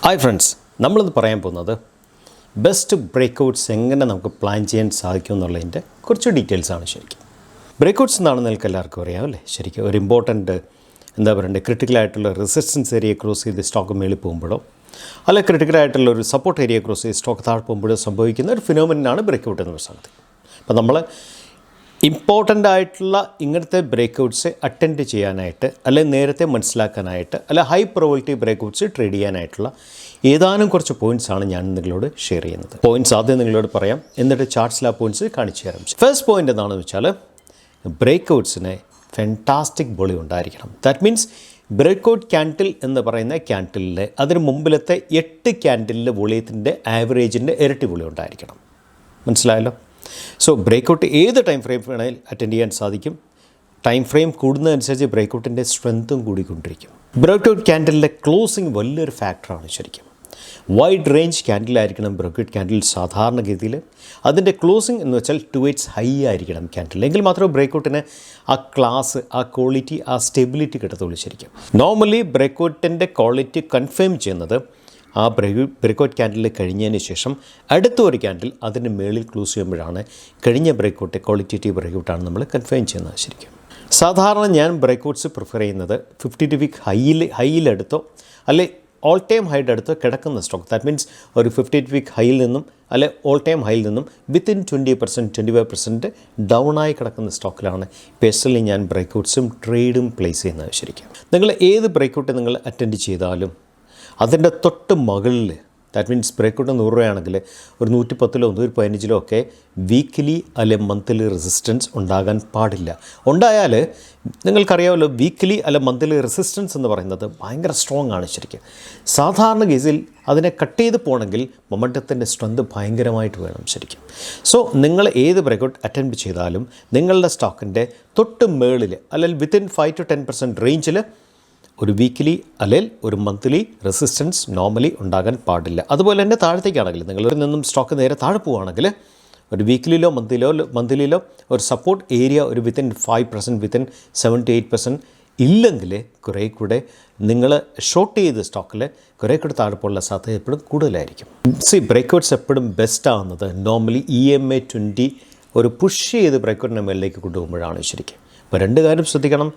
Hi friends, നമ്മളിന്ന് പറയാൻ പോകുന്നത് ബെസ്റ്റ് ബ്രേക്കൗട്ട്സ് എങ്ങനെ നമുക്ക് പ്ലാൻ ചെയ്യാൻ സാധിക്കും എന്നുള്ളതിൻ്റെ കുറച്ച് ഡീറ്റെയിൽസാണ്. ശരിക്കും ബ്രേക്കൗട്ട്സ് എന്താണെന്ന് നിങ്ങൾക്ക് എല്ലാവർക്കും അറിയാം അല്ലേ? ശരിക്കും ഒരു ഇമ്പോർട്ടൻറ്റ് ക്രിട്ടിക്കലായിട്ടുള്ള റെസിസ്റ്റൻസ് ഏരിയ ക്രോസ് ചെയ്ത് സ്റ്റോക്ക് മേളിൽ പോകുമ്പോഴോ അല്ല ക്രിട്ടിക്കലായിട്ടുള്ള ഒരു സപ്പോർട്ട് ഏരിയ ക്രോസ് ചെയ്ത് സ്റ്റോക്ക് താഴെ പോകുമ്പോഴോ സംഭവിക്കുന്ന ഒരു ഫിനോമിനാണ് ബ്രേക്കൗട്ട് എന്ന് പറയുന്നത്. അപ്പോൾ നമ്മൾ ഇമ്പോർട്ടൻ്റ് ആയിട്ടുള്ള ഇങ്ങനത്തെ ബ്രേക്കൗട്ട്സ് അറ്റൻഡ് ചെയ്യാനായിട്ട് അല്ലെങ്കിൽ നേരത്തെ മനസ്സിലാക്കാനായിട്ട് അല്ല ഹൈ പ്രോബിലിറ്റി ബ്രേക്കൗട്ട്സ് ട്രേഡ് ചെയ്യാനായിട്ടുള്ള ഏതാനും കുറച്ച് പോയിൻറ്റ്സാണ് ഞാൻ നിങ്ങളോട് ഷെയർ ചെയ്യുന്നത്. പോയിൻറ്റ്സ് ആദ്യം നിങ്ങളോട് പറയാം, എന്നിട്ട് ചാർട്ട്സിൽ ആ പോയിൻറ്റ്സ് കാണിച്ചു തരാം. ഫസ്റ്റ് പോയിൻ്റ് എന്താണെന്ന് വെച്ചാൽ ബ്രേക്കൗട്ട്സിന് ഫാൻറ്റാസ്റ്റിക് വോളിയം ഉണ്ടായിരിക്കണം. ദാറ്റ് മീൻസ് ബ്രേക്കൗട്ട് ക്യാൻഡിൽ എന്ന് പറയുന്ന ക്യാൻഡിലിൽ അതിന് മുമ്പിലത്തെ 8 ക്യാൻഡിലിലെ വോളിയത്തിൻ്റെ ആവറേജിൻ്റെ ഇരട്ടി വോളിയം ഉണ്ടായിരിക്കണം. മനസ്സിലായല്ലോ? സോ ബ്രേക്കൗട്ട് ഏത് ടൈം ഫ്രെയിം വേണമെങ്കിൽ അറ്റൻഡ് ചെയ്യാൻ സാധിക്കും. ടൈം ഫ്രെയിം കൂടുന്നതനുസരിച്ച് ബ്രേക്കൗട്ടിൻ്റെ സ്ട്രെങ്ത്തും കൂടിക്കൊണ്ടിരിക്കും. ബ്രേക്കൗട്ട് ക്യാൻഡിലിൻ്റെ ക്ലോസിങ് വലിയൊരു ഫാക്ടറാണ്. ശരിക്കും വൈഡ് റേഞ്ച് ക്യാൻഡിലായിരിക്കണം ബ്രേക്കൗട്ട് ക്യാൻഡിൽ സാധാരണഗതിയിൽ. അതിൻ്റെ ക്ലോസിംഗ് എന്ന് വെച്ചാൽ 2x ഹൈ ആയിരിക്കണം ക്യാൻഡിൽ, എങ്കിൽ മാത്രമേ ബ്രേക്കൗട്ടിന് ആ ക്ലാസ്, ആ ക്വാളിറ്റി, ആ സ്റ്റെബിലിറ്റി കിട്ടത്തുള്ളൂ. ശരിക്കും നോർമലി ബ്രേക്കൗട്ടിൻ്റെ ക്വാളിറ്റി കൺഫേം ചെയ്യുന്നത് ആ ബ്രേക്കൗട്ട് ക്യാൻഡിൽ കഴിഞ്ഞതിന് ശേഷം അടുത്ത ഒരു ക്യാൻഡിൽ അതിൻ്റെ മേളിൽ ക്ലോസ് ചെയ്യുമ്പോഴാണ് കഴിഞ്ഞ ബ്രേക്കൗട്ട് ക്വാളിറ്റേറ്റീവ് ബ്രേക്കൗട്ടാണ് നമ്മൾ കൺഫേം ചെയ്യുന്നത്. ശരിക്കും സാധാരണ ഞാൻ ബ്രേക്കൗട്ട്സ് പ്രിഫർ ചെയ്യുന്നത് 52 വീക്ക് ഹൈയിലെടുത്തോ അല്ലെ ഓൾ ടൈം ഹൈയുടെ അടുത്ത് കിടക്കുന്ന സ്റ്റോക്ക്. ദാറ്റ് മീൻസ് ഒരു 52 വീക്ക് ഹൈയിൽ നിന്നും അല്ലെ ഓൾ ടൈം ഹൈയിൽ നിന്നും വിത്തിൻ 20% 25% ഡൗൺ ആയി കിടക്കുന്ന സ്റ്റോക്കിലാണ് പേഴ്സണലി ഞാൻ ബ്രേക്കൗട്ട്സും ട്രേഡും പ്ലേസ് ചെയ്യുന്നത്. ശരിക്കും നിങ്ങൾ ഏത് ബ്രേക്കൗട്ട് നിങ്ങൾ അറ്റൻഡ് ചെയ്താലും അതിൻ്റെ തൊട്ട് മുകളിൽ, ദാറ്റ് മീൻസ് ബ്രേക്കൗട്ട് 100 രൂപയാണെങ്കിൽ ഒരു 110-ലോ 115-ലോ ഒക്കെ വീക്കിലി അല്ലെ മന്ത്ലി റെസിസ്റ്റൻസ് ഉണ്ടാകാൻ പാടില്ല. ഉണ്ടായാൽ നിങ്ങൾക്കറിയാമല്ലോ, വീക്കിലി അല്ലെ മന്ത്ലി റെസിസ്റ്റൻസ് എന്ന് പറയുന്നത് ഭയങ്കര സ്ട്രോങ് ആണ്. ശരിക്കും സാധാരണ കേസിൽ അതിനെ കട്ട് ചെയ്ത് പോകണമെങ്കിൽ മൊമെൻറ്റത്തിൻ്റെ സ്ട്രെങ്ത് ഭയങ്കരമായിട്ട് വേണം. ശരിക്കും സോ നിങ്ങൾ ഏത് ബ്രേക്കൗട്ട് അറ്റൻഡ് ചെയ്താലും നിങ്ങളുടെ സ്റ്റോക്കിൻ്റെ തൊട്ട് മേളിൽ അല്ലെങ്കിൽ വിത്തിൻ 5 to 10% റേഞ്ചിൽ ഒരു വീക്കിലി അല്ലെങ്കിൽ ഒരു മന്ത്ലി റെസിസ്റ്റൻസ് നോർമലി ഉണ്ടാകാൻ പാടില്ല. അതുപോലെ തന്നെ താഴത്തേക്കാണെങ്കിൽ നിങ്ങളിൽ നിന്നും സ്റ്റോക്ക് നേരെ താഴെ പോവുകയാണെങ്കിൽ ഒരു വീക്കിലിയിലോ മന്ത്ലിയിലോ ഒരു സപ്പോർട്ട് ഏരിയ ഒരു വിത്തിൻ 5%, വിത്തിൻ 7 to 8% ഇല്ലെങ്കിൽ കുറേ കൂടെ നിങ്ങൾ ഷോർട്ട് ചെയ്ത സ്റ്റോക്കിൽ കുറേ കൂടെ താഴെ പോലുള്ള സാധ്യത എപ്പോഴും കൂടുതലായിരിക്കും. ബ്രേക്കൗട്ട്സ് എപ്പോഴും ബെസ്റ്റ് ആവുന്നത് നോർമലി EMA 20 ഒരു പുഷ് ചെയ്ത് ബ്രേക്കൗട്ടിൻ്റെ മേളിലേക്ക് കൊണ്ടുപോകുമ്പോഴാണ്. ശരിക്കും അപ്പോൾ 2 കാര്യം ശ്രദ്ധിക്കണം.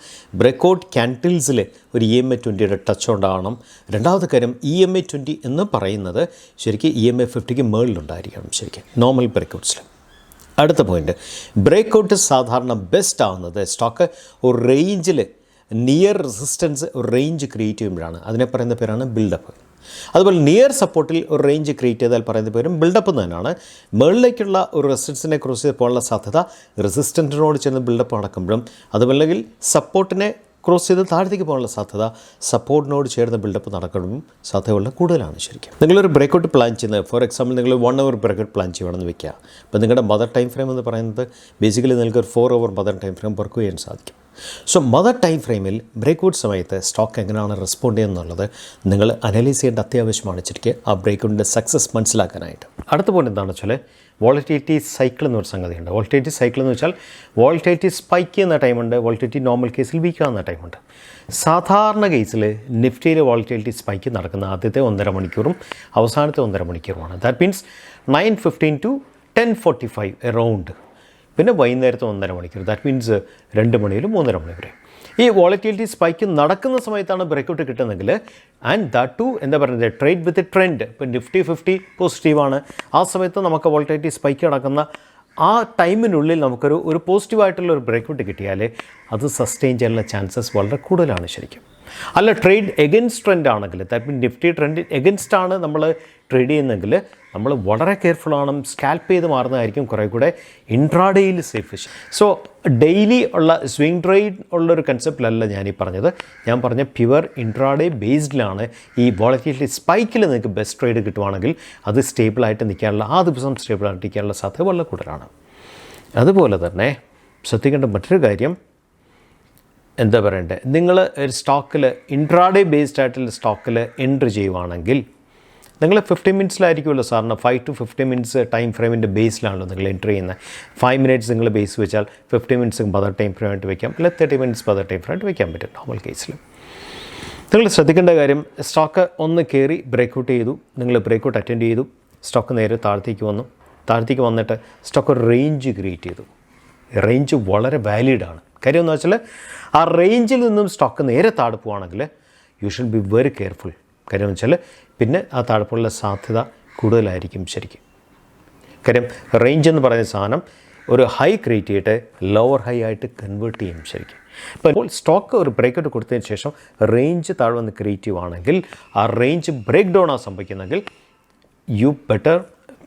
ബ്രേക്കൗട്ട് ക്യാൻഡിൽസിൽ ഒരു EMA 20യുടെ ടച്ച് ഉണ്ടാകണം. രണ്ടാമത്തെ കാര്യം EMA 20 എന്ന് പറയുന്നത് ശരിക്കും EMA 50ക്ക് മേളിലുണ്ടായിരിക്കണം ശരിക്കും നോർമൽ ബ്രേക്കൗട്ട്സിൽ. അടുത്ത പോയിൻ്റ്, ബ്രേക്കൗട്ട് സാധാരണ ബെസ്റ്റ് ആവുന്നത് സ്റ്റോക്ക് ഒരു റേഞ്ചിൽ നിയർ റെസിസ്റ്റൻസ് ഒരു റേഞ്ച് ക്രിയേറ്റ് ചെയ്യുമ്പോഴാണ്. അതിനെ പറയുന്ന പേരാണ് ബിൽഡപ്പ്. അതുപോലെ നിയർ സപ്പോർട്ടിൽ ഒരു റേഞ്ച് ക്രിയേറ്റ് ചെയ്താൽ പറയുന്ന പേരും ബിൽഡപ്പ് എന്ന് തന്നെയാണ്. മുകളിലേക്കുള്ള ഒരു റെസിസ്റ്റൻസിനെ ക്രോസ് ചെയ്ത് പോകാനുള്ള സാധ്യത റെസിസ്റ്റൻറ്റിനോട് ചേർന്ന് ബിൽഡപ്പ് നടക്കുമ്പോഴും, അതുമല്ലെങ്കിൽ സപ്പോർട്ടിനെ ക്രോസ് ചെയ്ത് താഴത്തേക്ക് പോകാനുള്ള സാധ്യത സപ്പോർട്ടിനോട് ചേർന്ന് ബിൽഡപ്പ് നടക്കണമെന്നും സാധ്യതയുള്ള കൂടുതലാണ്. ശരിക്കും നിങ്ങളൊരു ബ്രേക്കൗട്ട് പ്ലാൻ ചെയ്യുന്നത്, ഫോർ എക്സാമ്പിൾ നിങ്ങൾ 1 hour ബ്രേക്കൗട്ട് പ്ലാൻ ചെയ്യണമെന്ന് വെക്കുക. അപ്പോൾ നിങ്ങളുടെ മദർ ടൈം ഫ്രെയിം എന്ന് പറയുന്നത് ബേസിക്കലി നിങ്ങൾക്ക് ഒരു 4 hour mother time frame work ചെയ്യാൻ സാധിക്കും. സോ മദർ ടൈം ഫ്രെയിമിൽ ബ്രേക്കൗട്ട് സമയത്ത് സ്റ്റോക്ക് എങ്ങനെയാണ് റെസ്പോണ്ട് ചെയ്യുന്നുള്ളത് നിങ്ങൾ അനലൈസ് ചെയ്യേണ്ട അത്യാവശ്യമാണ്. ശരിക്കും ആ ബ്രേക്കൗട്ടിൻ്റെ സക്സസ് മനസ്സിലാക്കാനായിട്ട്. അടുത്ത പോയിന്റ് എന്താണെന്ന് വെച്ചാൽ വോളറ്റിലിറ്റി സൈക്കിൾ എന്നൊരു സംഗതിയുണ്ട്. വോളറ്റിലിറ്റി സൈക്കിൾ എന്ന് വെച്ചാൽ വോളറ്റിലിറ്റി സ്പൈക്ക് ചെയ്യുന്ന ടൈമുണ്ട്, വോളറ്റിലിറ്റി നോർമൽ കേസിൽ വീക്ക് ആവുന്ന ടൈമുണ്ട്. സാധാരണ കേസിൽ നിഫ്റ്റിയിൽ വോളറ്റിലിറ്റി സ്പൈക്ക് നടക്കുന്ന ആദ്യത്തെ 1.5 മണിക്കൂറും അവസാനത്തെ 1.5 മണിക്കൂറുമാണ്. That means 9:15 to 10:45 around. പിന്നെ വൈകുന്നേരത്തെ 1.5 മണിക്കൂർ, ദാറ്റ് മീൻസ് 2 മണി മുതൽ 3:30 മണി വരെ. ഈ വോളറ്റിലിറ്റി സ്പൈക്ക് നടക്കുന്ന സമയത്താണ് ബ്രേക്കൗട്ട് കിട്ടുന്നതെങ്കിൽ, ആൻഡ് ദാറ്റ് ടു എന്താ പറയുന്നത്, ട്രേഡ് വിത്ത് ട്രെൻഡ്. ഇപ്പോൾ നിഫ്റ്റി 50 പോസിറ്റീവാണ്, ആ സമയത്ത് നമുക്ക് വോളറ്റിലിറ്റി സ്പൈക്ക് നടക്കുന്ന ആ ടൈമിനുള്ളിൽ നമുക്കൊരു പോസിറ്റീവായിട്ടുള്ള ഒരു ബ്രേക്കൗട്ട് കിട്ടിയാൽ അത് സസ്റ്റെയിൻ ചെയ്യാനുള്ള ചാൻസസ് വളരെ കൂടുതലാണ്. ശരിക്കും അല്ല ട്രേഡ് എഗൻസ്റ്റ് ട്രെൻഡ് ആണെങ്കിൽ, that mean Nifty trend against ആണ് നമ്മൾ ട്രേഡ് ചെയ്യുന്നതെങ്കിൽ നമ്മൾ വളരെ കെയർഫുള്ളാണ്. സ്കാൽപ്പ് ചെയ്ത് മാറുന്നതായിരിക്കും കുറേ കൂടെ ഇൻട്രാഡേയിൽ സേഫ്. സോ ഡെയിലി ഉള്ള സ്വിംഗ് ട്രേഡ് ഉള്ളൊരു കൺസെപ്റ്റിലല്ല ഞാനീ പറഞ്ഞത്. ഞാൻ പറഞ്ഞ പ്യുവർ ഇൻട്രാഡേ ബേസ്ഡിലാണ്. ഈ വോളറ്റിലിറ്റി സ്പൈക്കിൽ നിങ്ങൾക്ക് ബെസ്റ്റ് ട്രേഡ് കിട്ടുവാണെങ്കിൽ അത് സ്റ്റേബിളായിട്ട് നിൽക്കാനുള്ള, ആ ദിവസം സ്റ്റേബിളായിട്ട് നിൽക്കാനുള്ള സാധ്യത വളരെ കൂടുതലാണ്. അതുപോലെ തന്നെ ശ്രദ്ധിക്കേണ്ട മറ്റൊരു കാര്യം, എന്താ പറയണ്ടേ, നിങ്ങൾ ഒരു സ്റ്റോക്കിൽ ഇൻട്രാഡേ ബേസ്ഡ് ആയിട്ടുള്ള സ്റ്റോക്കിൽ എൻട്രി ചെയ്യുവാണെങ്കിൽ നിങ്ങൾ 15 മിനിറ്റ്സിലായിരിക്കുമല്ലോ സാറിന് 5 to 15 മിനിറ്റ്സ് ടൈം ഫ്രെയിമിൻ്റെ ബേസിലാണല്ലോ നിങ്ങൾ എൻട്രി ചെയ്യുന്നത്. 5 മിനിറ്റ്സ് നിങ്ങൾ ബേസ് വെച്ചാൽ 15 മിനിറ്റ്സ് മദർ ടൈം ഫ്രെയിമായിട്ട് വയ്ക്കാം, അല്ലെങ്കിൽ 30 മിനിറ്റ്സ് മദർ ടൈം ഫ്രെയിമായിട്ട് വയ്ക്കാൻ പറ്റും നോർമൽ കേസിൽ. നിങ്ങൾ ശ്രദ്ധിക്കേണ്ട കാര്യം, സ്റ്റോക്ക് ഒന്ന് കയറി ബ്രേക്കൗട്ട് ചെയ്തു, നിങ്ങൾ ബ്രേക്കൗട്ട് അറ്റൻഡ് ചെയ്തു, സ്റ്റോക്ക് നേരെ താഴത്തേക്ക് വന്നു, താഴത്തേക്ക് വന്നിട്ട് സ്റ്റോക്ക് ഒരു റേഞ്ച് ക്രിയേറ്റ് ചെയ്തു. റേഞ്ച് വളരെ വാലിഡാണ്. കാര്യം എന്ന് വെച്ചാൽ ആ റേഞ്ചിൽ നിന്നും സ്റ്റോക്ക് നേരെ താഴെ പോവുകയാണെങ്കിൽ you should be very careful. കാര്യം എന്ന് വെച്ചാൽ പിന്നെ ആ താഴെപ്പോലുള്ള സാധ്യത കൂടുതലായിരിക്കും ശരിക്കും. കാര്യം റേഞ്ച് എന്ന് പറയുന്ന സാധനം ഒരു ഹൈ ക്രിയേറ്റ് ചെയ്തിട്ട് ലോവർ ഹൈ ആയിട്ട് കൺവേർട്ട് ചെയ്യും ശരിക്കും. ഇപ്പോൾ സ്റ്റോക്ക് ഒരു ബ്രേക്കൗട്ട് കൊടുത്തതിന് ശേഷം റേഞ്ച് താഴെ വന്ന് ക്രിയേറ്റീവ് ആണെങ്കിൽ, ആ റേഞ്ച് ബ്രേക്ക് ഡൗൺ ആണ് സംഭവിക്കുന്നെങ്കിൽ you better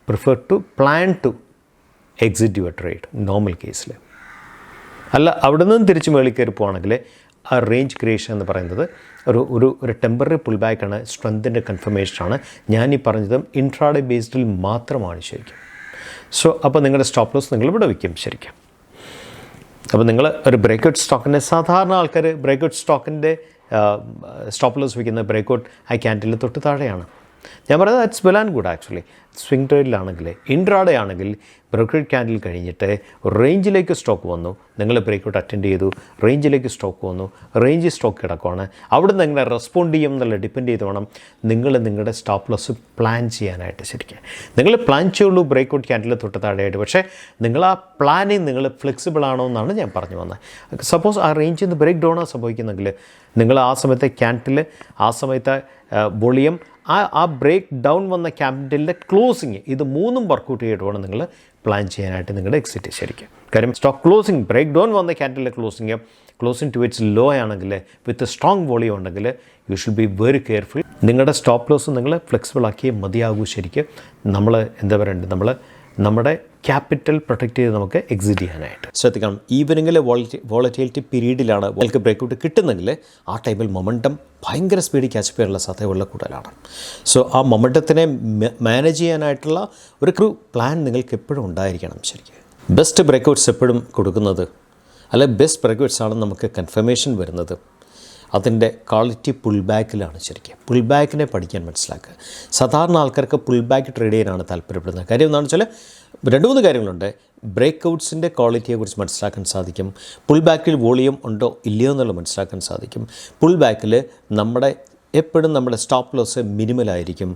prefer to plan to exit your trade normal കേസിൽ. അല്ല, അവിടെ നിന്നും തിരിച്ച് മേളിൽ കയറി പോവുകയാണെങ്കിൽ ആ റേഞ്ച് ക്രിയേഷൻ എന്ന് പറയുന്നത് ഒരു ടെമ്പററി പുൾ ബാക്കാണ്, സ്ട്രെങ്തിൻ്റെ കൺഫർമേഷനാണ്. ഞാനീ പറഞ്ഞതും ഇൻട്രാഡേ ബേസ്ഡിൽ മാത്രമാണ് ശരിക്കും. സോ അപ്പോൾ നിങ്ങളുടെ സ്റ്റോപ്പ് ലോസ് നിങ്ങൾ ഇവിടെ വയ്ക്കും ശരിക്കും. അപ്പോൾ നിങ്ങൾ ഒരു ബ്രേക്കൗട്ട് സ്റ്റോക്കിൻ്റെ, സാധാരണ ആൾക്കാർ ബ്രേക്കൗട്ട് സ്റ്റോക്കിൻ്റെ സ്റ്റോപ്പ് ലോസ് വയ്ക്കുന്ന ബ്രേക്കൗട്ട് ആ ക്യാൻഡിലിന് തൊട്ട് താഴെയാണ്. ഞാൻ പറയുന്നത് it's well and good actually. Swing ട്രേഡിലാണെങ്കിൽ, ഇൻട്രാഡേ ആണെങ്കിൽ ബ്രേക്കൗട്ട് ക്യാൻഡിൽ കഴിഞ്ഞിട്ട് റേഞ്ചിലേക്ക് സ്റ്റോക്ക് വന്നു, നിങ്ങൾ ബ്രേക്കൗട്ട് അറ്റൻഡ് ചെയ്തു, റേഞ്ചിലേക്ക് സ്റ്റോക്ക് വന്നു, റേഞ്ച് സ്റ്റോക്ക് കിടക്കുവാണ്, അവിടെ നിന്ന് നിങ്ങളെ റെസ്പോണ്ട് ചെയ്യും എന്നുള്ള ഡിപ്പെൻഡ് ചെയ്ത് വേണം നിങ്ങൾ നിങ്ങളുടെ സ്റ്റോപ്പ് ലോസ് പ്ലാൻ ചെയ്യാനായിട്ട് ശരിക്കും. നിങ്ങൾ പ്ലാൻ ചെയ്യുള്ളൂ ബ്രേക്കൗട്ട് ക്യാൻഡിൽ തൊട്ട് താഴെയായിട്ട്. പക്ഷേ നിങ്ങൾ ആ പ്ലാനിങ് നിങ്ങൾ ഫ്ലെക്സിബിൾ ആണോ എന്നാണ് ഞാൻ പറഞ്ഞു വന്നത്. സപ്പോസ് ആ റേഞ്ചിൽ നിന്ന് ബ്രേക്ക് ഡൗൺ സംഭവിക്കുന്നെങ്കിൽ നിങ്ങൾ ആ സമയത്തെ ക്യാൻഡിൽ, ആ സമയത്തെ വോളിയം, ആ ബ്രേക്ക് ഡൗൺ വന്ന ക്യാൻഡിലിൻ്റെ ക്ലോസിങ്, ഇത് മൂന്നും വർക്കൗട്ട് ചെയ്തിട്ട് വേണം നിങ്ങൾ പ്ലാൻ ചെയ്യാനായിട്ട് നിങ്ങളുടെ എക്സിറ്റ് ശരിക്കും. കാര്യം സ്റ്റോക്ക് ക്ലോസിങ്, ബ്രേക്ക് ഡൗൺ വന്ന ക്യാൻഡിലിൻ്റെ ക്ലോസിങ് ടുവേർഡ്സ് ലോ ആണെങ്കിൽ, വിത്ത് സ്ട്രോങ് വോളിയം ഉണ്ടെങ്കിൽ you should be very careful. നിങ്ങളുടെ സ്റ്റോപ്പ് ലോസ് നിങ്ങൾ ഫ്ലെക്സിബിൾ ആക്കിയേ മതിയാകൂ ശരിക്കും. നമ്മൾ എന്താ പറയേണ്ടത്, നമ്മുടെ ക്യാപിറ്റൽ പ്രൊട്ടക്റ്റ് ചെയ്ത് നമുക്ക് എക്സിറ്റ് ചെയ്യാനായിട്ട് ശ്രദ്ധിക്കണം. ഈവനിങ്ങിലെ വോളറ്റിലിറ്റി പീരീഡിലാണ് നിങ്ങൾക്ക് ബ്രേക്കൗട്ട് കിട്ടുന്നെങ്കിൽ ആ ടൈമിൽ മൊമെൻറ്റം ഭയങ്കര സ്പീഡിൽ ക്യാച്ച് ചെയ്യാനുള്ള സാധ്യതയുള്ള കൂടുതലാണ്. സോ ആ മൊമെൻറ്റത്തിനെ മാനേജ് ചെയ്യാനായിട്ടുള്ള ഒരു പ്ലാൻ നിങ്ങൾക്ക് എപ്പോഴും ഉണ്ടായിരിക്കണം ശരിക്കും. ബെസ്റ്റ് ബ്രേക്കൗട്ട്സ് എപ്പോഴും കൊടുക്കുന്നത്, അല്ലെ ബെസ്റ്റ് ബ്രേക്കൗട്ട്സ് ആണ് നമുക്ക് കൺഫർമേഷൻ വരുന്നത്, അതിൻ്റെ ക്വാളിറ്റി പുൾ ബാക്കിലാണ് ശരിക്കും. പുൾ ബാക്കിനെ പഠിക്കാൻ മനസ്സിലാക്കുക. സാധാരണ ആൾക്കാർക്ക് പുൾ ബാക്ക് ട്രേഡ് ചെയ്യാനാണ് താല്പര്യപ്പെടുന്നത്. കാര്യം എന്താണെന്ന് വെച്ചാൽ 2-3 കാര്യങ്ങളുണ്ട്. ബ്രേക്കൗട്ട്സിൻ്റെ ക്വാളിറ്റിയെക്കുറിച്ച് മനസ്സിലാക്കാൻ സാധിക്കും, പുൾ ബാക്കിൽ വോളിയം ഉണ്ടോ ഇല്ലയോ എന്നുള്ളത് മനസ്സിലാക്കാൻ സാധിക്കും, പുൾ ബാക്കിൽ എപ്പോഴും നമ്മുടെ സ്റ്റോപ്പ് ലോസ് മിനിമലായിരിക്കും.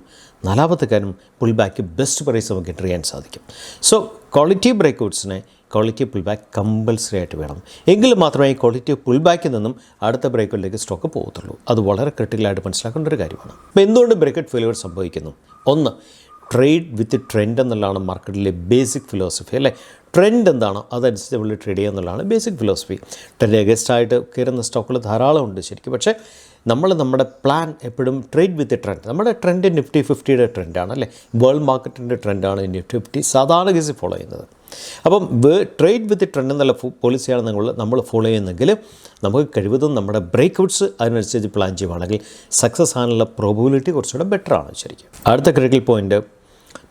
4-ാമത്തെ കാര്യം, പുൾ ബാക്ക് ബെസ്റ്റ് പ്രൈസ് നമുക്ക് എൻ്റർ ചെയ്യാൻ സാധിക്കും. സോ ക്വാളിറ്റി ബ്രേക്കൗട്ട്സിനെ ക്വാളിറ്റി പുൾ ബാക്ക് കമ്പൽസറി ആയിട്ട് വേണം. എങ്കിൽ മാത്രമേ ഈ ക്വാളിറ്റി പുൾ ബാക്കിൽ നിന്നും അടുത്ത ബ്രേക്കൗട്ടിലേക്ക് സ്റ്റോക്ക് പോകത്തുള്ളൂ. അത് വളരെ ക്രിട്ടിക്കലായിട്ട് മനസ്സിലാക്കേണ്ട ഒരു കാര്യമാണ്. അപ്പോൾ എന്തുകൊണ്ട് ബ്രേക്കൗട്ട് ഫെയിലിയർ സംഭവിക്കുന്നു? ഒന്ന്, ട്രേഡ് വിത്ത് ട്രെൻഡ് എന്നുള്ളതാണ് മാർക്കറ്റിലെ ബേസിക് ഫിലോസഫി അല്ലേ. ട്രെൻഡ് എന്താണോ അതനുസരിച്ച് നമ്മൾ ട്രേഡ് ചെയ്യുക എന്നുള്ളതാണ് ബേസിക് ഫിലോസഫി. ട്രെൻഡ് അഗേൻസ്റ്റായിട്ട് കയറുന്ന സ്റ്റോക്കുകൾ ധാരാളം ഉണ്ട് ശരിക്കും. പക്ഷേ നമ്മുടെ പ്ലാൻ എപ്പോഴും ട്രേഡ് വിത്ത് ട്രെൻഡ്. നമ്മുടെ ട്രെൻഡ് നിഫ്റ്റി 50യുടെ ട്രെൻഡാണ് അല്ലേ, വേൾഡ് മാർക്കറ്റിൻ്റെ ട്രെൻഡാണ് നിഫ്റ്റി 50 സാധാരണ കേസിൽ ഫോളോ ചെയ്യുന്നത്. അപ്പം ട്രേഡ് വിത്ത് ട്രെൻഡ് എന്നുള്ള പോളിസിയാണ് നമ്മൾ ഫോളോ ചെയ്യുന്നെങ്കിൽ നമുക്ക് കഴിവതും നമ്മുടെ ബ്രേക്കൗട്ട്സ് അതിനനുസരിച്ച് പ്ലാൻ ചെയ്യുവാണെങ്കിൽ സക്സസ് ആകാനുള്ള പ്രോബബിലിറ്റി കുറച്ചുകൂടെ ബെറ്ററാണ് ശരിക്കും. അടുത്ത ക്രിട്ടിക്കൽ പോയിൻറ്റ്,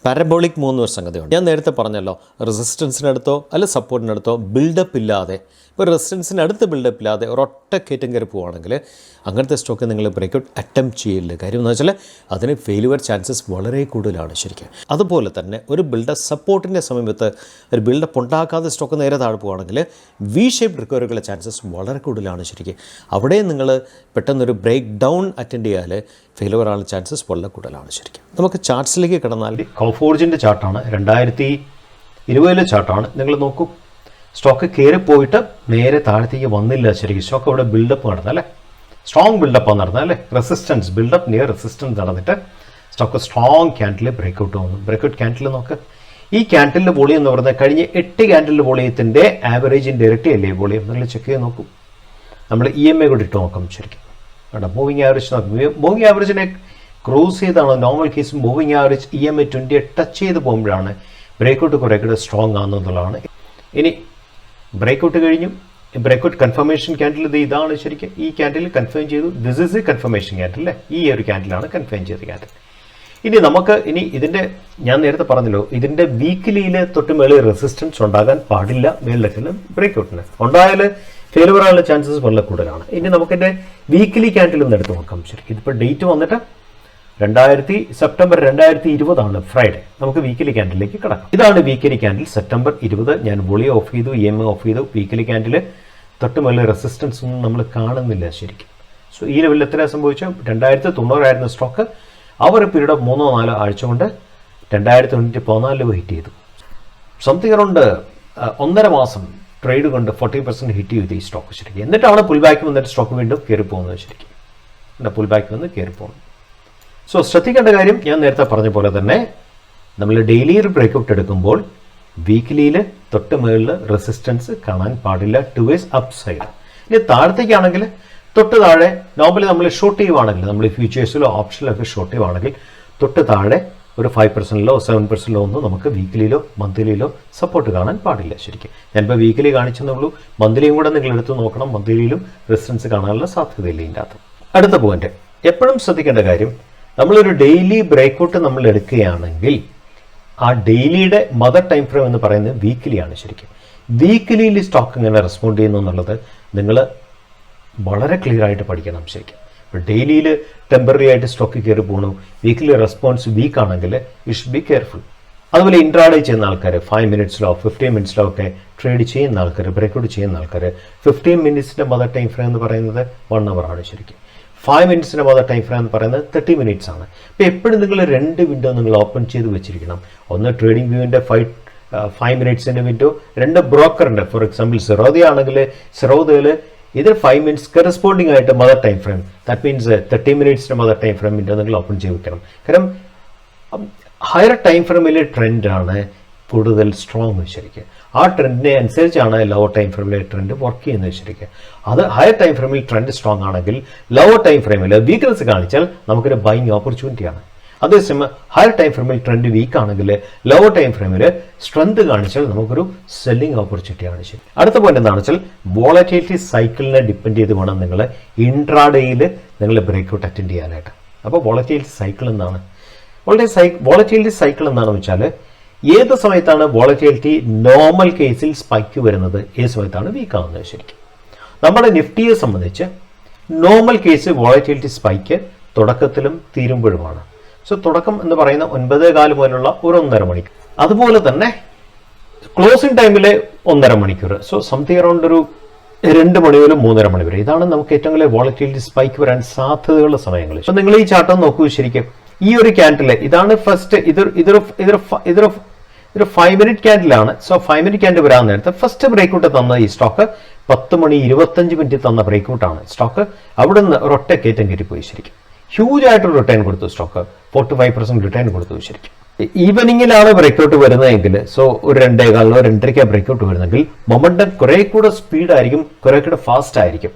പാരബോളിക് മൂന്ന് ഒരു സംഗതിയുണ്ട്. ഞാൻ നേരത്തെ പറഞ്ഞല്ലോ, റെസിസ്റ്റൻസിനടുത്തോ അല്ല സപ്പോർട്ടിനടുത്തോ ബിൽഡപ്പ് ഇല്ലാതെ, ഇപ്പോൾ റെസിസ്റ്റൻസിനടുത്ത് ബിൽഡപ്പ് ഇല്ലാതെ ഒരൊറ്റ കയറ്റം കയറി പോവുകയാണെങ്കിൽ അങ്ങനത്തെ സ്റ്റോക്ക് നിങ്ങൾ ബ്രേക്കൗട്ട് അറ്റംപ്റ്റ് ചെയ്യില്ല. കാര്യം എന്ന് വെച്ചാൽ അതിന് ഫെയിലുവർ ചാൻസസ് വളരെ കൂടുതലാണ് ശരിക്കും. അതുപോലെ തന്നെ ഒരു സപ്പോർട്ടിൻ്റെ സമയത്ത് ഒരു ബിൽഡപ്പ് ഉണ്ടാക്കാതെ സ്റ്റോക്ക് നേരെ താഴെ പോവുകയാണെങ്കിൽ വി ഷേപ്പ് റിക്കവറിക്കുള്ള ചാൻസസ് വളരെ കൂടുതലാണ് ശരിക്കും. അവിടെ നിങ്ങൾ പെട്ടെന്നൊരു ബ്രേക്ക് ഡൗൺ അറ്റൻഡ് ചെയ്യാൽ ഫെയിലുവർ ആകാനുള്ള ചാൻസസ് വളരെ കൂടുതലാണ് ശരിക്കും. നമുക്ക് ചാർട്ട്സിലേക്ക് കിടന്നാൽ കോഫോർജിൻ്റെ ചാർട്ടാണ്, 2020 ചാർട്ടാണ്. നിങ്ങൾ നോക്കൂ, സ്റ്റോക്ക് കയറി പോയിട്ട് നേരെ താഴത്തേക്ക് വന്നില്ല ശരിക്കും. സ്റ്റോക്ക് അവിടെ ബിൽഡപ്പ് നടന്നല്ലേ, സ്ട്രോങ് ബിൽഡപ്പാണ് നടന്നല്ലേ, റെസിസ്റ്റൻസ് ബിൽഡപ്പ് നിയർ റെസിസ്റ്റൻസ് നടന്നിട്ട് സ്റ്റോക്ക് സ്ട്രോങ് ക്യാൻഡിൽ ബ്രേക്കൗട്ട് വന്നു. ബ്രേക്കൗട്ട് ക്യാൻഡിൽ നോക്ക്, ഈ ക്യാൻഡിലിൻ്റെ വോളിയം എന്ന് പറഞ്ഞാൽ കഴിഞ്ഞ 8 ക്യാൻഡിലിൻ്റെ വോളിയത്തിൻ്റെ ആവറേജിൻ്റെ ഇരട്ടി അല്ലേ വോളിയം. നിങ്ങൾ ചെക്ക് ചെയ്ത് നോക്കൂ, നമ്മൾ EMA കൂടി ഇട്ട് നോക്കാം ശരിക്കും. കേട്ടോ, മൂവിങ് ആവറേജ് നോക്കും. മൂവിങ് ആവറേജിനെ ക്രോസ് ചെയ്താണ് normal case. Moving average EMA 20 touch ചെയ്ത് പോകുമ്പോഴാണ് ബ്രേക്കൗട്ട് കുറേ കൂടെ സ്ട്രോങ് ആണെന്നുള്ളതാണ്. ഇനി ബ്രേക്കൗട്ട് കഴിഞ്ഞു, ബ്രേക്കൗട്ട് കൺഫർമേഷൻ ക്യാൻഡിൽ ഇതാണ് ശരിക്കും. ഈ ക്യാൻഡിൽ കൺഫേം ചെയ്തു, this is A confirmation candle അല്ലേ, ഈ ഒരു ക്യാൻഡിലാണ് കൺഫേം ചെയ്ത ക്യാൻഡിൽ. ഇനി ഇതിൻ്റെ ഞാൻ നേരത്തെ പറഞ്ഞല്ലോ, ഇതിൻ്റെ വീക്കിലിയിൽ തൊട്ട് മേളിൽ റെസിസ്റ്റൻസ് ഉണ്ടാകാൻ പാടില്ല. മേളിൽ ബ്രേക്കൗട്ടിന് ഉണ്ടായാൽ ഫെയിലുവർ ആകാനുള്ള ചാൻസസ് വളരെ കൂടുതലാണ്. ഇനി നമുക്കിൻ്റെ വീക്കിലി ക്യാൻഡിൽ ഒന്ന് എടുത്ത് നോക്കാം ശരിക്കും. ഇതിപ്പോൾ ഡേറ്റ് വന്നിട്ട് സെപ്റ്റംബർ 2020 ഫ്രൈഡേ. നമുക്ക് വീക്കിലി ക്യാൻഡിലേക്ക് കിടക്കാം. ഇതാണ് വീക്കിലി ക്യാൻഡിൽ സെപ്റ്റംബർ 20. ഞാൻ വോളിയം ഓഫ് ചെയ്തു, EMA ഓഫ് ചെയ്തു. വീക്കിലി ക്യാൻഡിൽ തൊട്ട് മേളിൽ റെസിസ്റ്റൻസ് ഒന്നും നമ്മൾ കാണുന്നില്ല ശരിക്കും. സോ ഈ ലെവലിൽ എത്ര സംഭവിച്ചു? 2090 സ്റ്റോക്ക് ആ ഒരു പീരീഡ് 3-4 ആഴ്ച കൊണ്ട് 2014 ഹിറ്റ് ചെയ്തു. സംതിങ് അറൗണ്ട് 1.5 മാസം ട്രേഡ് കൊണ്ട് 40% ഹിറ്റ് ചെയ്തു ഈ സ്റ്റോക്ക് ശരിക്കും. എന്നിട്ടാണ് പുൾ ബാക്ക് വന്നിട്ട് സ്റ്റോക്ക് വീണ്ടും കയറി പോകുന്നത് ശരിക്കും. പുൾ ബാക്ക് വന്ന് കയറി പോകുന്നു. സോ ശ്രദ്ധിക്കേണ്ട കാര്യം ഞാൻ നേരത്തെ പറഞ്ഞ പോലെ തന്നെ നമ്മൾ ഡെയിലി ഒരു ബ്രേക്കൗട്ട് എടുക്കുമ്പോൾ വീക്കിലിയിൽ തൊട്ട് മുകളിൽ റെസിസ്റ്റൻസ് കാണാൻ പാടില്ല ടുവേഴ്സ് അപ്പ് സൈഡ്. ഇനി താഴത്തേക്കാണെങ്കിൽ തൊട്ട് താഴെ നോർമലി നമ്മൾ ഷോർട്ട് ചെയ്യുവാണെങ്കിൽ, നമ്മൾ ഫ്യൂച്ചേഴ്സിലോ ഓപ്ഷനിലൊക്കെ ഷോർട്ട് ചെയ്യുവാണെങ്കിൽ തൊട്ട് താഴെ ഒരു 5%-ലോ 7%-ലോ ഒന്നും നമുക്ക് വീക്കിലിയിലോ മന്ത്ലിയിലോ സപ്പോർട്ട് കാണാൻ പാടില്ല ശരിക്കും. ഞാനിപ്പോൾ വീക്കിലി കാണിച്ചെന്നുള്ളൂ, മന്ത്ലിയും കൂടെ നിങ്ങൾ എടുത്ത് നോക്കണം. മന്ത്ലിയിലും റെസിസ്റ്റൻസ് കാണാനുള്ള സാധ്യതയില്ല ഇതിൻ്റെ അകത്ത്. അടുത്ത പോയിന്റ് എപ്പോഴും ശ്രദ്ധിക്കേണ്ട കാര്യം, നമ്മളൊരു ഡെയിലി ബ്രേക്കൗട്ട് നമ്മൾ എടുക്കുകയാണെങ്കിൽ ആ ഡെയിലിയുടെ മദർ ടൈം ഫ്രെയിം എന്ന് പറയുന്നത് വീക്കിലിയാണ് ശരിക്കും. വീക്കിലിയിൽ സ്റ്റോക്ക് എങ്ങനെ റെസ്പോണ്ട് ചെയ്യുന്നു എന്നുള്ളത് നിങ്ങൾ വളരെ ക്ലിയർ ആയിട്ട് പഠിക്കണം ശരിക്കും. ഇപ്പോൾ ഡെയിലിയിൽ ടെമ്പററി ആയിട്ട് സ്റ്റോക്ക് കയറി പോകണു, വീക്കിലി റെസ്പോൺസ് വീക്ക് ആണെങ്കിൽ യു ഷുഡ് ബി കെയർഫുൾ. അതുപോലെ ഇൻട്രാഡേ ചെയ്യുന്ന ആൾക്കാർ 5 മിനിറ്റ്സിലോ 15 മിനിറ്റ്സിലോ ഒക്കെ ട്രേഡ് ചെയ്യുന്ന ആൾക്കാർ, ബ്രേക്കൗട്ട് ചെയ്യുന്ന ആൾക്കാർ 15 മിനിറ്റ്സിൻ്റെ മദർ ടൈം ഫ്രെയിം എന്ന് പറയുന്നത് 1 hour ആണ് ശരിക്കും. 5 മിനിറ്റ്സിൻ്റെ മദർ ടൈം ഫ്രെയിം എന്ന് പറയുന്നത് 30 മിനിറ്റ്സ് ആണ്. അപ്പോൾ എപ്പോഴും നിങ്ങൾ 2 വിൻഡോ നിങ്ങൾ ഓപ്പൺ ചെയ്ത് വെച്ചിരിക്കണം. ഒന്ന് ട്രേഡിംഗ് വ്യൂവിൻ്റെ 5 മിനിറ്റ്സിൻ്റെ വിൻഡോ, 2 ബ്രോക്കറിൻ്റെ. ഫോർ എക്സാമ്പിൾ സിറോദ ആണെങ്കിൽ സിറോദയിൽ ഇത് 5 മിനിറ്റ്സ് കറസ്പോണ്ടിങ് ആയിട്ട് mother time frame, that means 30 മിനിറ്റ്സിൻ്റെ മദർ ടൈം ഫ്രെയിം വിൻഡോ നിങ്ങൾ ഓപ്പൺ ചെയ്ത് വെക്കണം. കാരണം ഹയർ ടൈം ഫ്രെയിമിലെ ട്രെൻഡാണ് കൂടുതൽ സ്ട്രോങ് ശരിക്കും. ആ ട്രെൻഡിനെ അനുസരിച്ചാണ് ലോവർ ടൈം ഫ്രെയിമിലെ ട്രെൻഡ് വർക്ക് ചെയ്യുന്നത് ശരിക്കും. അത് ഹയർ ടൈം ഫ്രെയിമിൽ ട്രെൻഡ് സ്ട്രോങ് ആണെങ്കിൽ ലോവർ ടൈം ഫ്രെയിമിൽ വീക്ക്നെസ് കാണിച്ചാൽ നമുക്കൊരു ബൈങ് ഓപ്പർച്യൂണിറ്റിയാണ്. അതേസമയം ഹയർ ടൈം ഫ്രെയിമിൽ ട്രെൻഡ് വീക്ക് ആണെങ്കിൽ ലോവർ ടൈം ഫ്രെയിമിൽ സ്ട്രെങ്ത് കാണിച്ചാൽ നമുക്കൊരു സെല്ലിംഗ് ഓപ്പർച്യൂണിറ്റിയാണ് ശരി. അടുത്ത പോയിന്റ് എന്താണെന്ന് വെച്ചാൽ വോളറ്റിലിറ്റി സൈക്കിളിനെ ഡിപ്പെൻഡ് ചെയ്ത് വേണം നിങ്ങൾ ഇൻട്രാഡേയിൽ നിങ്ങൾ ബ്രേക്കൗട്ട് അറ്റൻഡ് ചെയ്യാനായിട്ട്. അപ്പോൾ വോളറ്റിലിറ്റി സൈക്കിൾ എന്താണ്? വോളറ്റിലിറ്റി സൈക്കിൾ എന്താണെന്ന് വെച്ചാൽ ഏത് സമയത്താണ് വോളറ്റിലിറ്റി നോർമൽ കേസിൽ സ്പൈക്ക് വരുന്നത്, ഏത് സമയത്താണ് വീക്ക് ആവുന്നത് ശരിക്കും. നമ്മുടെ നിഫ്റ്റിയെ സംബന്ധിച്ച് നോർമൽ കേസ് വോളറ്റിലിറ്റി സ്പൈക്ക് തുടക്കത്തിലും തീരുമ്പോഴുമാണ്. സോ തുടക്കം എന്ന് പറയുന്ന 9:15 മുതലുള്ള ഒരു 1.5 മണിക്കൂർ, അതുപോലെ തന്നെ ക്ലോസിംഗ് ടൈമിലെ 1.5 മണിക്കൂർ. സോ സംതിങ് അറൗണ്ട് ഒരു 2 മണി മുതൽ 3.5 മണി വരെ. ഇതാണ് നമുക്ക് ഏറ്റവും വലിയ വോളറ്റിലിറ്റി സ്പൈക്ക് വരാൻ സാധ്യതയുള്ള സമയങ്ങൾ. സോ നിങ്ങൾ ഈ ചാർട്ട് നോക്കൂ ശരിക്കും. ഈ ഒരു ക്യാൻഡില് ഇതാണ് ഫസ്റ്റ്, ഇതൊരു 5 മിനിറ്റ് ക്യാൻഡിലാണ്. സോ 5 മിനിറ്റ് ക്യാൻഡിൽ വരാൻ നേരത്തെ ഫസ്റ്റ് ബ്രേക്കൗട്ട് തന്ന ഈ സ്റ്റോക്ക് 10:25 തന്ന ബ്രേക്കൗട്ടാണ്. സ്റ്റോക്ക് അവിടെ നിന്ന് ഒരൊറ്റ കയറ്റം കയറ്റിപ്പോയി ശരിക്കും. ഹ്യൂജ് ആയിട്ടൊരു റിട്ടേൺ കൊടുത്തു സ്റ്റോക്ക്, 45% റിട്ടേൺ കൊടുത്തു ശരിക്കും. ഈവനിങ്ങിലാണ് ബ്രേക്കൗട്ട് വരുന്നതെങ്കിൽ, സോ ഒരു 2:15 2:30 ബ്രേക്കൗട്ട് വരുന്നെങ്കിൽ മൊമെന്റം കുറെ കൂടെ സ്പീഡായിരിക്കും, കുറെ കൂടെ ഫാസ്റ്റ് ആയിരിക്കും.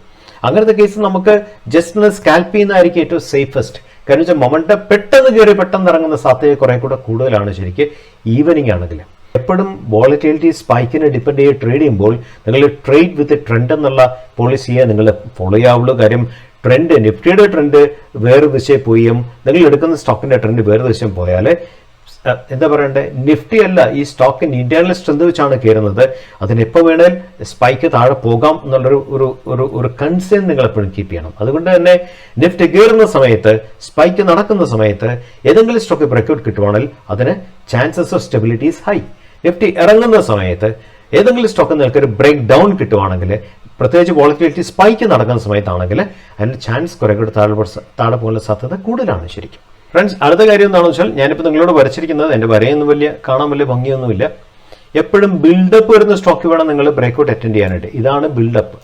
അങ്ങനത്തെ കേസ് നമുക്ക് ജസ്റ്റ് ഒന്ന് സ്കാൽപ്പ് ചെയ്യുന്നതായിരിക്കും ഏറ്റവും സേഫസ്റ്റ്. കാരണം വെച്ചാൽ മൊമെന്റം പെട്ടെന്ന് കയറി പെട്ടെന്ന് ഇറങ്ങുന്ന സാധ്യത കുറെ കൂടെ കൂടുതലാണ് ശരിക്കും ഈവനിങ് ആണെങ്കിൽ. എപ്പോഴും വോളറ്റിലിറ്റി സ്പൈക്കിനെ ഡിപ്പെൻഡ് ചെയ്ത് ട്രേഡ് ചെയ്യുമ്പോൾ നിങ്ങൾ ട്രേഡ് വിത്ത് ട്രെൻഡ് എന്നുള്ള പോളിസിയെ നിങ്ങൾ ഫോളോ ചെയ്യാവുള്ളൂ. കാര്യം ട്രെൻഡ്, നിഫ്റ്റിയുടെ ട്രെൻഡ് വേറെ ദിശയിൽ പോയും നിങ്ങൾ എടുക്കുന്ന സ്റ്റോക്കിന്റെ ട്രെൻഡ് വേറെ ദിശയിൽ പോയാൽ എന്താ പറയണ്ടേ, നിഫ്റ്റി അല്ല ഈ സ്റ്റോക്കിന്റെ ഇന്റേണൽ സ്ട്രെങ്ത് വെച്ചാണ് കയറുന്നത്. അതിനെപ്പോൾ വേണേൽ സ്പൈക്ക് താഴെ പോകാം എന്നുള്ളൊരു ഒരു കൺസേൺ നിങ്ങൾ എപ്പോഴും കീപ്പ് ചെയ്യണം. അതുകൊണ്ട് തന്നെ നിഫ്റ്റി കയറുന്ന സമയത്ത്, സ്പൈക്ക് നടക്കുന്ന സമയത്ത് ഏതെങ്കിലും സ്റ്റോക്ക് ബ്രേക്കൗട്ട് കിട്ടുവാണെങ്കിൽ അതിന് chances of stability is high. Nifty ഇറങ്ങുന്ന സമയത്ത് ഏതെങ്കിലും സ്റ്റോക്ക് നിങ്ങൾക്ക് ഒരു ബ്രേക്ക് ഡൗൺ കിട്ടുവാണെങ്കിൽ, പ്രത്യേകിച്ച് വോളറ്റിലിറ്റി സ്പൈക്ക് നടക്കുന്ന സമയത്താണെങ്കിൽ അതിന് ചാൻസ് കുറെ കൂടെ താഴെ പോകാനുള്ള സാധ്യത കൂടുതലാണ് ശരിക്കും. ഫ്രണ്ട്സ്, അടുത്ത കാര്യം എന്താണെന്ന് വെച്ചാൽ ഞാനിപ്പോൾ നിങ്ങളോട് വരച്ചിരിക്കുന്നത്, എൻ്റെ വരയൊന്നും കാണാൻ വലിയ ഭംഗിയൊന്നുമില്ല. എപ്പോഴും ബിൽഡപ്പ് വരുന്ന സ്റ്റോക്ക് വേണം നിങ്ങൾ ബ്രേക്കൗട്ട് അറ്റൻഡ് ചെയ്യാനായിട്ട്. ഇതാണ് ബിൽഡപ്പ്.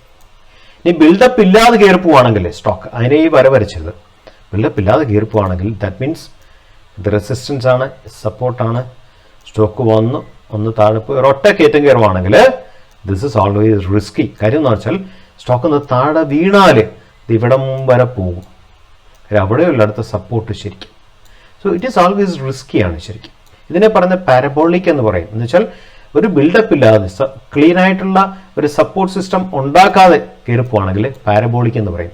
ഇനി ബിൽഡപ്പ് ഇല്ലാതെ കയറി പോവാണെങ്കിൽ സ്റ്റോക്ക്, അതിനെ ഈ വര വരച്ചത്, ബിൽഡപ്പ് ഇല്ലാതെ കയറി പോവാണെങ്കിൽ ദാറ്റ് മീൻസ് ഇത് റെസിസ്റ്റൻസ് ആണ്, സപ്പോർട്ടാണ്. സ്റ്റോക്ക് ഒന്ന് താഴെ പോയി ഒരൊറ്റ കയറ്റം കയറുവാണെങ്കിൽ ദിസ് ഇസ് ഓൾവേസ് റിസ്കി. കാര്യം എന്ന് വെച്ചാൽ സ്റ്റോക്ക് ഒന്ന് താഴെ വീണാൽ ഇവിടം വരെ പോകും. അവിടെയുള്ള അടുത്ത സപ്പോർട്ട് ശരിക്കും. സോ ഇറ്റ് ഈസ് ഓൾവേസ് റിസ്കിയാണ് ശരിക്കും. ഇതിനെ പറയുന്ന പാരബോളിക് എന്ന് പറയും. എന്ന് വെച്ചാൽ ഒരു ബിൽഡപ്പ് ഇല്ലാതെ ക്ലീൻ ആയിട്ടുള്ള ഒരു സപ്പോർട്ട് സിസ്റ്റം ഉണ്ടാക്കാതെ കയറിപ്പോവാണെങ്കിൽ പാരബോളിക് എന്ന് പറയും.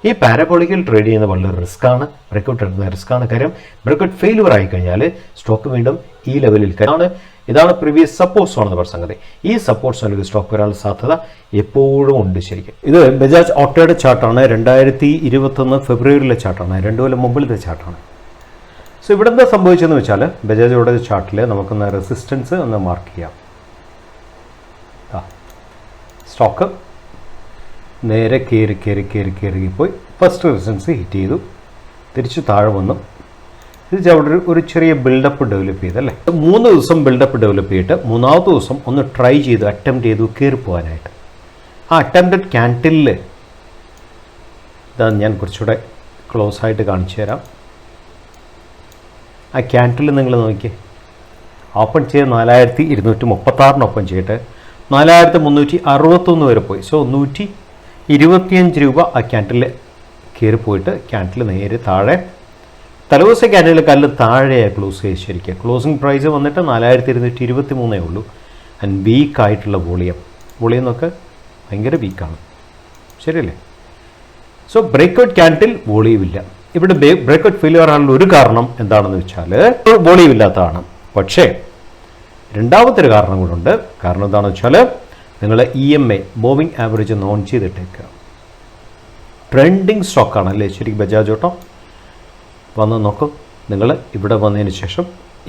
ഈ പാരബോളിക്കിൽ ട്രേഡ് ചെയ്യുന്ന വളരെ റിസ്ക്കാണ്, ബ്രേക്കൗട്ട് എടുക്കുന്ന റിസ്ക്കാണ്. കാര്യം ബ്രേക്കൗട്ട് ഫെയിലുവർ ആയി കഴിഞ്ഞാൽ സ്റ്റോക്ക് വീണ്ടും ഈ ലെവലിൽ ഇതാണ് പ്രീവിയസ് സപ്പോർട്ട് സോൺ എന്ന് പറഞ്ഞ സംഗതി. ഈ സപ്പോർട്ട് സോണിൽ സ്റ്റോക്ക് വരാനുള്ള സാധ്യത എപ്പോഴും ഉണ്ട് ശരിക്കും. ഇത് ബജാജ് ഓട്ടോയുടെ ചാർട്ടാണ്, 2021 ഫെബ്രുവരിയിലെ ചാർട്ടാണ്, 2 കൊല്ലം മുമ്പിലത്തെ ചാർട്ടാണ്. സോ ഇവിടെ എന്താ സംഭവിച്ചതെന്ന് വെച്ചാൽ ബജാജ് ഓട്ടോയുടെ ചാർട്ടിൽ നമുക്കൊന്ന് റെസിസ്റ്റൻസ് ഒന്ന് മാർക്ക് ചെയ്യാം. സ്റ്റോക്ക് നേരെ കയറി പോയി ഫസ്റ്റ് റെസിസ്റ്റൻസ് ഹിറ്റ് ചെയ്തു, തിരിച്ച് താഴെ വന്നു, തിരിച്ച് അവിടെ ഒരു ചെറിയ ബിൽഡപ്പ് ഡെവലപ്പ് ചെയ്തല്ലേ. 3 ദിവസം ബിൽഡപ്പ് ഡെവലപ്പ് ചെയ്തിട്ട് മൂന്നാമത്തെ ദിവസം ഒന്ന് ട്രൈ ചെയ്തു, അറ്റംപ്റ്റ് ചെയ്തു കയറി പോകാനായിട്ട്. ആ അറ്റംപ്റ്റഡ് ക്യാൻഡിലിൽ ഇതാ ഞാൻ കുറച്ചുകൂടെ ക്ലോസ് ആയിട്ട് കാണിച്ചു തരാം. ആ ക്യാൻഡിൽ നിങ്ങൾ നോക്കിയേ, ഓപ്പൺ ചെയ്ത് 4236 ഓപ്പൺ ചെയ്തിട്ട് 4361 വരെ പോയി. സോ 125 രൂപ ആ ക്യാൻഡിൽ കയറി പോയിട്ട് ക്യാൻഡിൽ നേരെ താഴെ, തലേദിവസ ക്യാൻഡിൽ കല്ല് താഴെയാണ് ക്ലോസ് ചെയ്ത് ശരിക്കും. ക്ലോസിംഗ് പ്രൈസ് വന്നിട്ട് 4223 ഉള്ളൂ. ആൻഡ് വീക്കായിട്ടുള്ള വോളിയം എന്നൊക്കെ ഭയങ്കര വീക്കാണ്, ശരിയല്ലേ? സോ ബ്രേക്ക്ഔട്ട് ക്യാൻഡിൽ വോളിയം ഇല്ല. ഇവിടെ ബ്രേക്ക്ഔട്ട് ഫെയിലിയർ ആണുള്ള ഒരു കാരണം എന്താണെന്ന് വെച്ചാൽ വോളിയം ഇല്ലാത്തതാണ്. പക്ഷേ രണ്ടാമത്തെ ഒരു കാരണം കൂടെ. കാരണം എന്താണെന്ന് വെച്ചാൽ നിങ്ങൾ EMA മൂവിങ് ആവറേജ് ഒന്ന് ഓൺ ചെയ്തിട്ടേക്കുക. ട്രെൻഡിങ് സ്റ്റോക്കാണ് അല്ലേ ശരിക്കും ബജാജ് ഓട്ടോ. വന്ന് നോക്കും നിങ്ങൾ, ഇവിടെ വന്നതിന് ശേഷം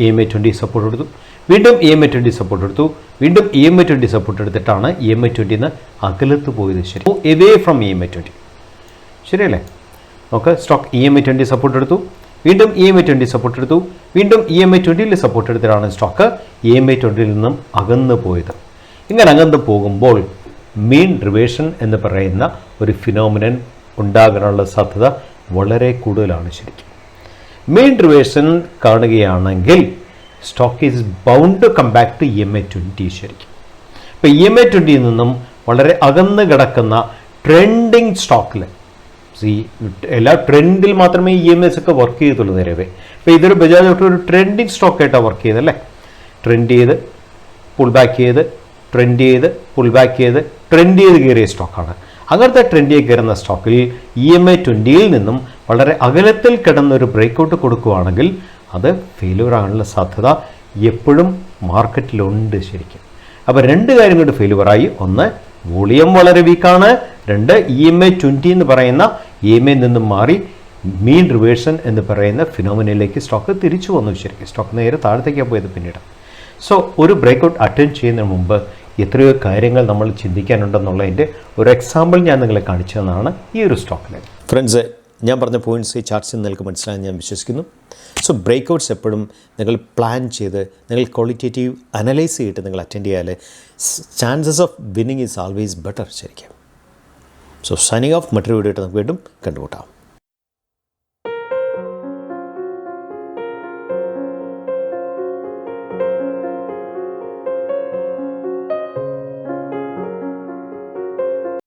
EMA 20 സപ്പോർട്ട് എടുത്തു, വീണ്ടും EMA 20 സപ്പോർട്ട് എടുത്തു, വീണ്ടും EMA 20 സപ്പോർട്ട് എടുത്തിട്ടാണ് EMA 20 അകലത്ത് പോയത്. ശരി, എവേ ഫ്രം EMA 20, ശരിയല്ലേ? നോക്ക്, സ്റ്റോക്ക് EMA 20 സപ്പോർട്ട് എടുത്തു, വീണ്ടും EMA 20 സപ്പോർട്ട് എടുത്തു, വീണ്ടും EMA 20 സപ്പോർട്ട് എടുത്തിട്ടാണ് സ്റ്റോക്ക് EMA 20 നിന്നും അകന്നു പോയത്. ഇങ്ങനെ അകന്നു പോകുമ്പോൾ മീൻ റിവേഴ്സൺ എന്ന് പറയുന്ന ഒരു ഫിനോമിനൻ ഉണ്ടാകാനുള്ള സാധ്യത വളരെ കൂടുതലാണ് ശരിക്കും. മീൻ റിവേഴ്സൺ കാണുകയാണെങ്കിൽ stock is bound to come back to EMA 20 ശരിക്കും. ഇപ്പോൾ EMA 20 നിന്നും വളരെ അകന്ന് കിടക്കുന്ന ട്രെൻഡിങ് സ്റ്റോക്കിൽ എല്ലാ ട്രെൻഡിൽ മാത്രമേ EMS ഒക്കെ വർക്ക് ചെയ്തുള്ളൂ നിലവേ. അപ്പോൾ ഇതൊരു ബജാജ് ഓട്ടോ ഒരു ട്രെൻഡിങ് സ്റ്റോക്കായിട്ടാണ് വർക്ക് ചെയ്തല്ലേ. ട്രെൻഡ് ചെയ്ത് പുൾ ബാക്ക് ചെയ്ത്, ട്രെൻഡ് ചെയ്ത് പുൾ ബാക്ക് ചെയ്ത്, ട്രെൻഡ് ചെയ്ത് കയറിയ സ്റ്റോക്കാണ്. അങ്ങനത്തെ ട്രെൻഡ് ചെയ്ത് കയറുന്ന സ്റ്റോക്കിൽ EMA 20 നിന്നും വളരെ അകലത്തിൽ കിടന്നൊരു ബ്രേക്കൗട്ട് കൊടുക്കുകയാണെങ്കിൽ അത് ഫെയിലിയർ ആകാനുള്ള സാധ്യത എപ്പോഴും മാർക്കറ്റിലുണ്ട് ശരിക്കും. അപ്പോൾ 2 കാര്യം കൊണ്ട് ഫെയിലിയറായി. ഒന്ന്, വോളിയം വളരെ വീക്കാണ്. 2, EMA 20 എന്ന് പറയുന്ന EMA നിന്നും മാറി മീൻ റിവേഴ്സൺ എന്ന് പറയുന്ന ഫിനോമിനയിലേക്ക് സ്റ്റോക്ക് തിരിച്ചു വന്നു ശരിക്കും. സ്റ്റോക്ക് നേരെ താഴത്തേക്കാണ് പോയത് പിന്നീട്. സോ ഒരു ബ്രേക്കൗട്ട് അറ്റൻഡ് ചെയ്യുന്നതിന് മുമ്പ് എത്രയോ കാര്യങ്ങൾ നമ്മൾ ചിന്തിക്കാനുണ്ടെന്നുള്ളതിൻ്റെ ഒരു എക്സാമ്പിൾ ഞാൻ നിങ്ങളെ കാണിച്ചു തന്നതാണ് ഈ ഒരു സ്റ്റോക്കിൽ. ഫ്രണ്ട്സ്, ഞാൻ പറഞ്ഞ പോയിൻറ്റ്സ് ഈ ചാർട്ട്സിൽ നിങ്ങൾക്ക് മനസ്സിലായെന്ന് ഞാൻ വിശ്വസിക്കുന്നു. സോ ബ്രേക്കൗട്ട്സ് എപ്പോഴും നിങ്ങൾ പ്ലാൻ ചെയ്ത്, നിങ്ങൾ ക്വാളിറ്റേറ്റീവ് അനലൈസ് ചെയ്തിട്ട് നിങ്ങൾ അറ്റൻഡ് ചെയ്യാൽ chances of winning is always better ശരിക്കും. സോ സൈനിങ് ഓഫ്, മറ്റൊരു വീഡിയോ ആയിട്ട് നമുക്ക് വീണ്ടും കണ്ടുമുട്ടാം.